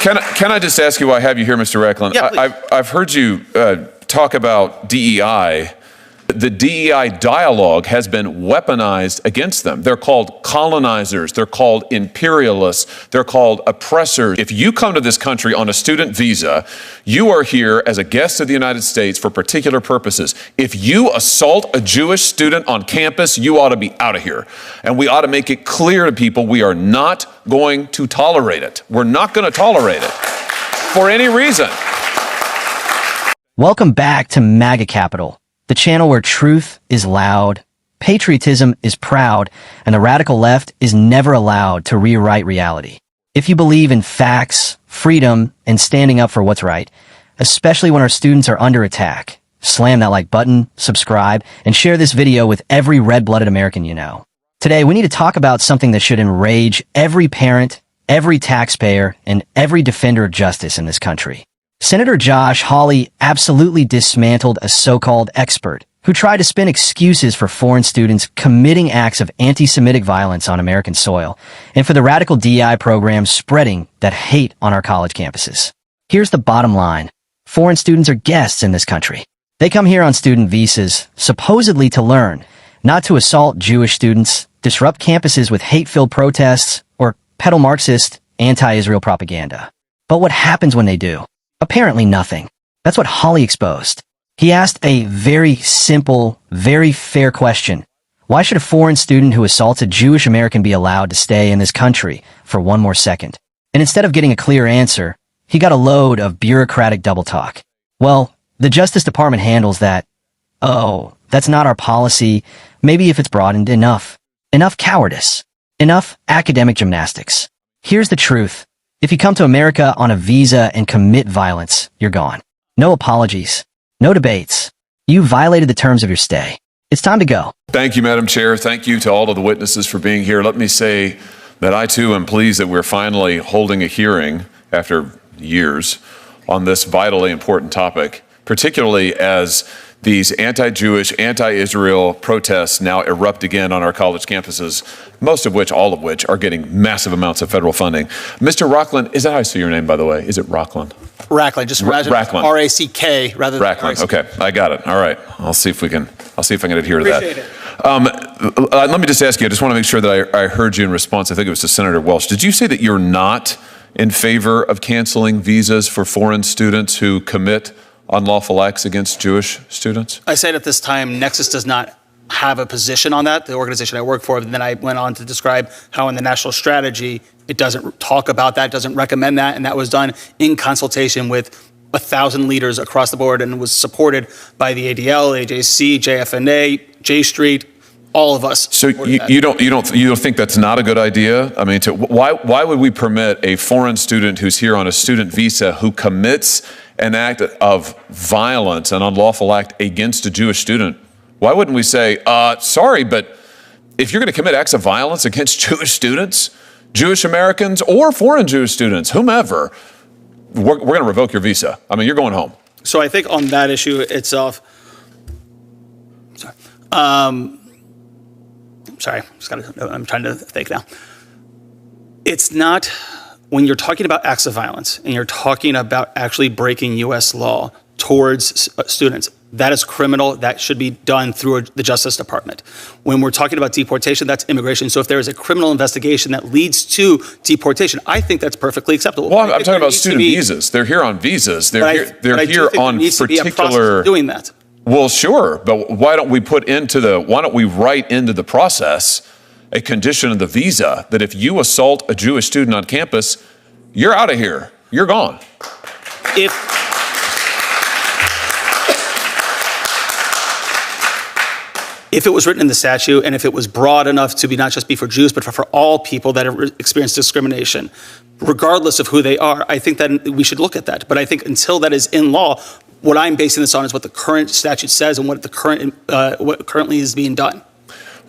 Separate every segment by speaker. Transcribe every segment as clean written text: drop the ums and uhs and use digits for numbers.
Speaker 1: Can I just ask you why I have you here, Mr. Reckland?
Speaker 2: Yeah,
Speaker 1: I've heard you talk about DEI. The DEI dialogue has been weaponized against them. They're called colonizers. They're called imperialists. They're called oppressors. If you come to this country on a student visa, you are here as a guest of the United States for particular purposes. If you assault a Jewish student on campus, you ought to be out of here. And we ought to make it clear to people we are not going to tolerate it. We're not going to tolerate it for any reason.
Speaker 3: Welcome back to MAGA Capital, the channel where truth is loud, patriotism is proud, and the radical left is never allowed to rewrite reality. If you believe in facts, freedom, and standing up for what's right, especially when our students are under attack, slam that like button, subscribe, and share this video with every red-blooded American you know. Today, we need to talk about something that should enrage every parent, every taxpayer, and every defender of justice in this country. Senator Josh Hawley absolutely dismantled a so-called expert who tried to spin excuses for foreign students committing acts of anti-Semitic violence on American soil, and for the radical DEI program spreading that hate on our college campuses. Here's the bottom line. Foreign students are guests in this country. They come here on student visas, supposedly to learn, not to assault Jewish students, disrupt campuses with hate-filled protests, or peddle Marxist, anti-Israel propaganda. But what happens when they do? Apparently nothing. That's what Hawley exposed. He asked a very simple, very fair question. Why should a foreign student who assaults a Jewish American be allowed to stay in this country for one more second? And instead of getting a clear answer, he got a load of bureaucratic double talk. Well, the Justice Department handles that. Oh, that's not our policy. Maybe if it's broadened enough. Enough cowardice. Enough academic gymnastics. Here's the truth. If you come to America on a visa and commit violence, you're gone. No apologies. No debates. You violated the terms of your stay. It's time to go.
Speaker 1: Thank you, Madam Chair. Thank you to all of the witnesses for being here. Let me say that I, too, am pleased that we're finally holding a hearing after years on this vitally important topic, particularly as these anti-Jewish, anti-Israel protests now erupt again on our college campuses, most of which, all of which, are getting massive amounts of federal funding. Mr. Rockland, is that how I say your name, by the way? Is it Rockland?
Speaker 2: Rackland, just imagine R-A-C-K rather than
Speaker 1: Rackland. Okay, I got it. All right, I'll see if I can adhere to
Speaker 2: Appreciate
Speaker 1: that. Let me just ask you, I just want to make sure that I heard you in response. I think it was to Senator Welch. Did you say that you're not in favor of canceling visas for foreign students who commit unlawful acts against Jewish students?
Speaker 2: I said at this time, Nexus does not have a position on that, the organization I work for. And then I went on to describe how in the national strategy, it doesn't talk about that, doesn't recommend that. And that was done in consultation with 1,000 leaders across the board and was supported by the ADL, AJC, JFNA, J Street, all of us.
Speaker 1: So you don't think that's not a good idea? I mean, why would we permit a foreign student who's here on a student visa who commits an act of violence, an unlawful act against a Jewish student? Why wouldn't we say, sorry, but if you're going to commit acts of violence against Jewish students, Jewish Americans, or foreign Jewish students, whomever, we're going to revoke your visa. I mean, you're going home.
Speaker 2: So I think on that issue itself, I'm trying to think now. It's not, when you're talking about acts of violence and you're talking about actually breaking U.S. law towards students, that is criminal. That should be done through the Justice Department. When we're talking about deportation, that's immigration. So if there is a criminal investigation that leads to deportation, I think that's perfectly acceptable.
Speaker 1: Well, I'm talking about student visas. They're here on visas. They're here on particular.
Speaker 2: Doing that.
Speaker 1: Well, sure, but why don't we write into the process a condition of the visa that if you assault a Jewish student on campus, you're out of here. You're gone.
Speaker 2: If it was written in the statute and if it was broad enough to be not just be for Jews, but for all people that have experienced discrimination, regardless of who they are, I think that we should look at that. But I think until that is in law, what I'm basing this on is what the current statute says and what currently is being done.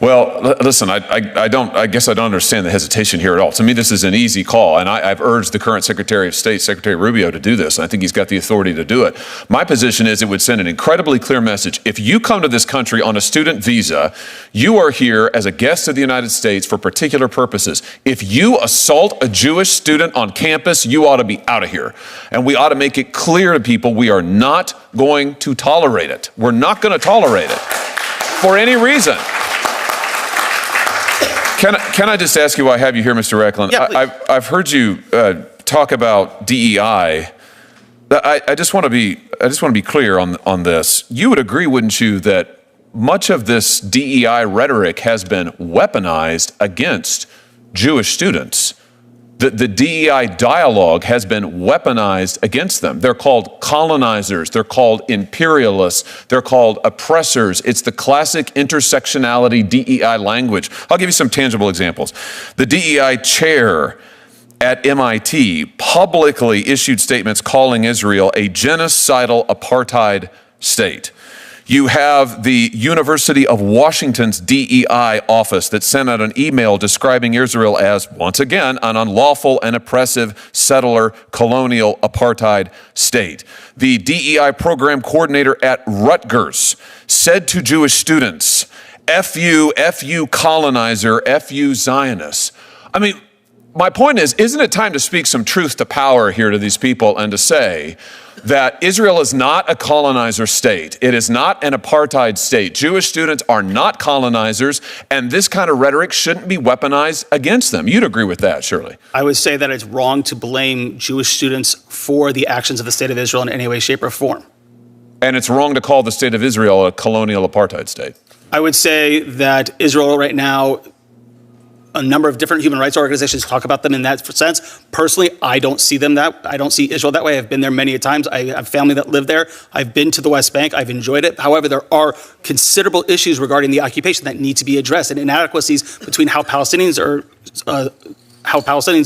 Speaker 1: Well, listen, I guess I don't understand the hesitation here at all. To me, this is an easy call, and I've urged the current Secretary of State, Secretary Rubio, to do this. I think he's got the authority to do it. My position is it would send an incredibly clear message. If you come to this country on a student visa, you are here as a guest of the United States for particular purposes. If you assault a Jewish student on campus, you ought to be out of here. And we ought to make it clear to people we are not going to tolerate it. We're not going to tolerate it for any reason. Can I just ask you while I have you here, Mr. Recklin?
Speaker 2: Yeah,
Speaker 1: I've heard you talk about DEI. I just want to be clear on this. You would agree, wouldn't you, that much of this DEI rhetoric has been weaponized against Jewish students? The DEI dialogue has been weaponized against them. They're called colonizers. They're called imperialists. They're called oppressors. It's the classic intersectionality DEI language. I'll give you some tangible examples. The DEI chair at MIT publicly issued statements calling Israel a genocidal apartheid state. You have the University of Washington's DEI office that sent out an email describing Israel as, once again, an unlawful and oppressive settler colonial apartheid state. The DEI program coordinator at Rutgers said to Jewish students, F you colonizer, F you Zionists. I mean, my point is, isn't it time to speak some truth to power here to these people and to say that Israel is not a colonizer state. It is not an apartheid state. Jewish students are not colonizers, and this kind of rhetoric shouldn't be weaponized against them. You'd agree with that, surely.
Speaker 2: I would say that it's wrong to blame Jewish students for the actions of the state of Israel in any way, shape, or form.
Speaker 1: And it's wrong to call the state of Israel a colonial apartheid state.
Speaker 2: I would say that Israel right now, a number of different human rights organizations talk about them in that sense. Personally, I don't see Israel that way. I've been there many times. I have family that live there. I've been to the West Bank. I've enjoyed it. However, there are considerable issues regarding the occupation that need to be addressed, and inadequacies between how Palestinians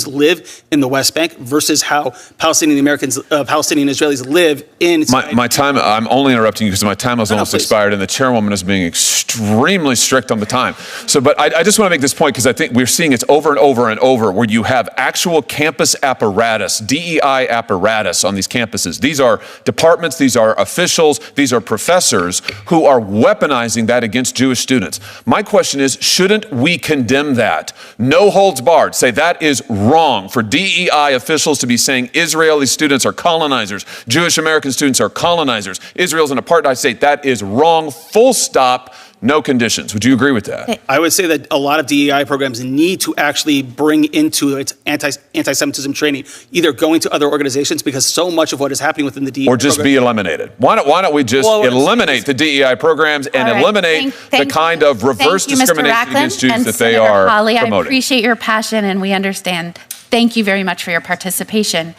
Speaker 2: live in the West Bank versus how Palestinian Israelis live in.
Speaker 1: My time, I'm only interrupting you because my time has almost expired, and the chairwoman is being extremely strict on the time. But I just want to make this point because I think we're seeing it over and over and over where you have actual campus apparatus, DEI apparatus on these campuses. These are departments, these are officials, these are professors who are weaponizing that against Jewish students. My question is, shouldn't we condemn that? No holds barred. Say that is wrong for DEI officials to be saying Israeli students are colonizers, Jewish American students are colonizers, Israel's an apartheid state. That is wrong, full stop, no conditions. Would you agree with that?
Speaker 2: I would say that a lot of DEI programs need to actually bring into its anti-Semitism training, either going to other organizations, because so much of what is happening within the DEI
Speaker 1: or just be eliminated. Why don't we just eliminate the DEI programs and eliminate the kind of reverse discrimination against Jews that they are
Speaker 4: Hawley,
Speaker 1: promoting?
Speaker 4: I appreciate your passion and we understand. Thank you very much for your participation.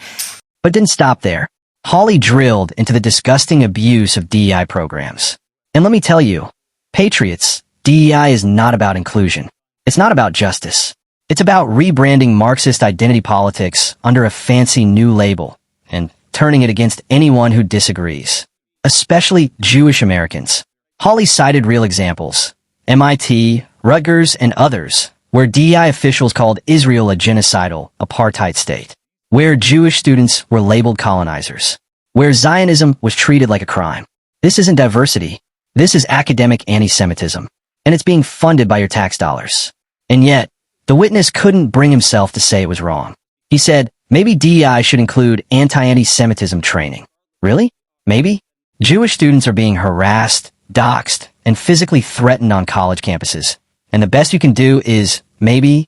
Speaker 3: But didn't stop there. Hawley drilled into the disgusting abuse of DEI programs. And let me tell you, patriots, DEI is not about inclusion. It's not about justice. It's about rebranding Marxist identity politics under a fancy new label and turning it against anyone who disagrees, especially Jewish Americans. Hawley cited real examples, MIT, Rutgers, and others, where DEI officials called Israel a genocidal apartheid state, where Jewish students were labeled colonizers, where Zionism was treated like a crime. This isn't diversity. This is academic anti-Semitism, and it's being funded by your tax dollars. And yet, the witness couldn't bring himself to say it was wrong. He said, maybe DEI should include anti-Semitism training. Really? Maybe? Jewish students are being harassed, doxxed, and physically threatened on college campuses. And the best you can do is, maybe?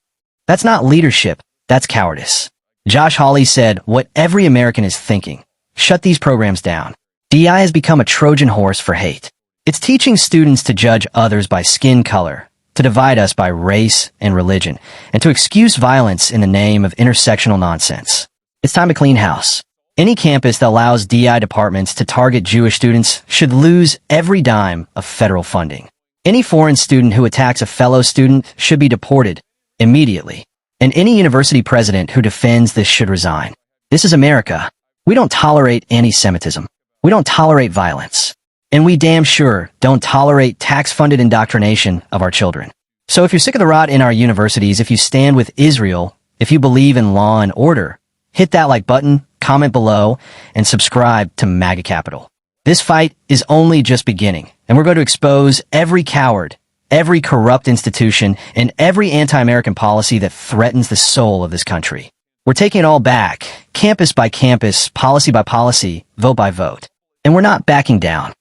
Speaker 3: That's not leadership, that's cowardice. Josh Hawley said what every American is thinking. Shut these programs down. DEI has become a Trojan horse for hate. It's teaching students to judge others by skin color, to divide us by race and religion, and to excuse violence in the name of intersectional nonsense. It's time to clean house. Any campus that allows DEI departments to target Jewish students should lose every dime of federal funding. Any foreign student who attacks a fellow student should be deported immediately. And any university president who defends this should resign. This is America. We don't tolerate anti-Semitism. We don't tolerate violence. And we damn sure don't tolerate tax-funded indoctrination of our children. So if you're sick of the rot in our universities, if you stand with Israel, if you believe in law and order, hit that like button, comment below, and subscribe to MAGA Capital. This fight is only just beginning, and we're going to expose every coward, every corrupt institution, and every anti-American policy that threatens the soul of this country. We're taking it all back, campus by campus, policy by policy, vote by vote. And we're not backing down.